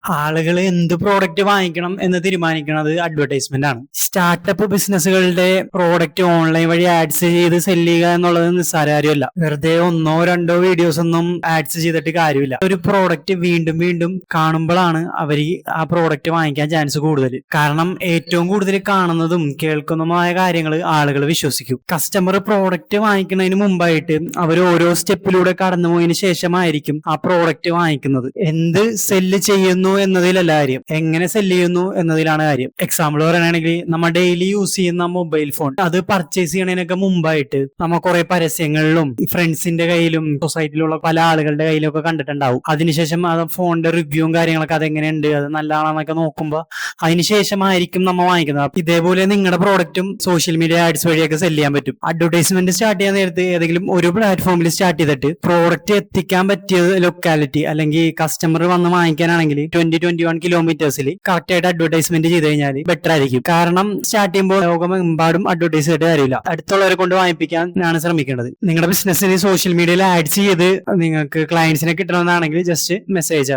ആളുകൾ എന്ത് പ്രോഡക്റ്റ് വാങ്ങിക്കണം എന്ന് തീരുമാനിക്കുന്നത് അഡ്വർടൈസ്മെന്റ് ആണ്. സ്റ്റാർട്ടപ്പ് ബിസിനസ്സുകളുടെ പ്രോഡക്റ്റ് ഓൺലൈൻ വഴി ആഡ്സ് ചെയ്ത് സെല് ചെയ്യുക എന്നുള്ളത് നിസ്സാര കാര്യമല്ല. വെറുതെ ഒന്നോ രണ്ടോ വീഡിയോസ് ഒന്നും ആഡ്സ് ചെയ്തിട്ട് കാര്യമില്ല. ഒരു പ്രോഡക്റ്റ് വീണ്ടും വീണ്ടും കാണുമ്പോഴാണ് അവർ ആ പ്രോഡക്റ്റ് വാങ്ങിക്കാൻ ചാൻസ് കൂടുതൽ. കാരണം ഏറ്റവും കൂടുതൽ കാണുന്നതും കേൾക്കുന്നതുമായ കാര്യങ്ങൾ ആളുകൾ വിശ്വസിക്കും. കസ്റ്റമർ പ്രോഡക്റ്റ് വാങ്ങിക്കുന്നതിന് മുമ്പായിട്ട് അവർ ഓരോ സ്റ്റെപ്പിലൂടെ കടന്നുപോയതിനു ശേഷമായിരിക്കും ആ പ്രോഡക്റ്റ് വാങ്ങിക്കുന്നത്. എന്ത് സെല്ല് ചെയ്യുന്നു എന്നതിലല്ല കാര്യം, എങ്ങനെ സെല്ല് ചെയ്യുന്നു എന്നതിലാണ് കാര്യം. എക്സാമ്പിൾ പറയുകയാണെങ്കിൽ നമ്മൾ ഡെയിലി യൂസ് ചെയ്യുന്ന മൊബൈൽ ഫോൺ, അത് പർച്ചേസ് ചെയ്യണതിനൊക്കെ മുമ്പായിട്ട് നമ്മൾ കുറെ പരസ്യങ്ങളിലും ഫ്രണ്ട്സിന്റെ കയ്യിലും സൊസൈറ്റിയിലുള്ള പല ആളുകളുടെ കയ്യിലും ഒക്കെ കണ്ടിട്ടുണ്ടാവും. അതിനുശേഷം ആ ഫോണിന്റെ റിവ്യൂവും കാര്യങ്ങളൊക്കെ അതെങ്ങനെയുണ്ട്, അത് നല്ലതാണെന്നൊക്കെ നോക്കുമ്പോൾ അതിനുശേഷമായിരിക്കും നമ്മൾ വാങ്ങിക്കുന്നത്. ഇതേപോലെ നിങ്ങളുടെ പ്രോഡക്റ്റും സോഷ്യൽ മീഡിയ ആഡ്സ് വഴിയൊക്കെ സെല് ചെയ്യാൻ പറ്റും. അഡ്വർടൈസ്മെന്റ് സ്റ്റാർട്ട് ചെയ്യാൻ നേരത്ത് ഏതെങ്കിലും ഒരു പ്ലാറ്റ്ഫോമിൽ സ്റ്റാർട്ട് ചെയ്തിട്ട് പ്രോഡക്റ്റ് എത്തിക്കാൻ പറ്റിയ ലൊക്കാലിറ്റി അല്ലെങ്കിൽ കസ്റ്റമർ വന്ന് വാങ്ങിക്കാനാണെങ്കിൽ 20-21 കിലോമീറ്റേഴ്സിൽ കറക്റ്റ് ആയിട്ട് അഡ്വർടൈസ്മെന്റ് ചെയ്ത് കഴിഞ്ഞാൽ ബെറ്റർ ആയിരിക്കും. കാരണം സ്റ്റാർട്ട് ചെയ്യുമ്പോൾ ലോകമെമ്പാടും അഡ്വർടൈസ് ചെയ്തിട്ട് കാര്യമില്ല, അടുത്തുള്ളവരെ കൊണ്ട് വാങ്ങിപ്പിക്കാനാണ് ശ്രമിക്കേണ്ടത്. നിങ്ങളുടെ ബിസിനസ്സിന് സോഷ്യൽ മീഡിയയിൽ ആഡ്സ് ചെയ്ത് നിങ്ങൾക്ക് ക്ലയൻസിനെ കിട്ടണമെന്നാണെങ്കിൽ ജസ്റ്റ് മെസ്സേജ്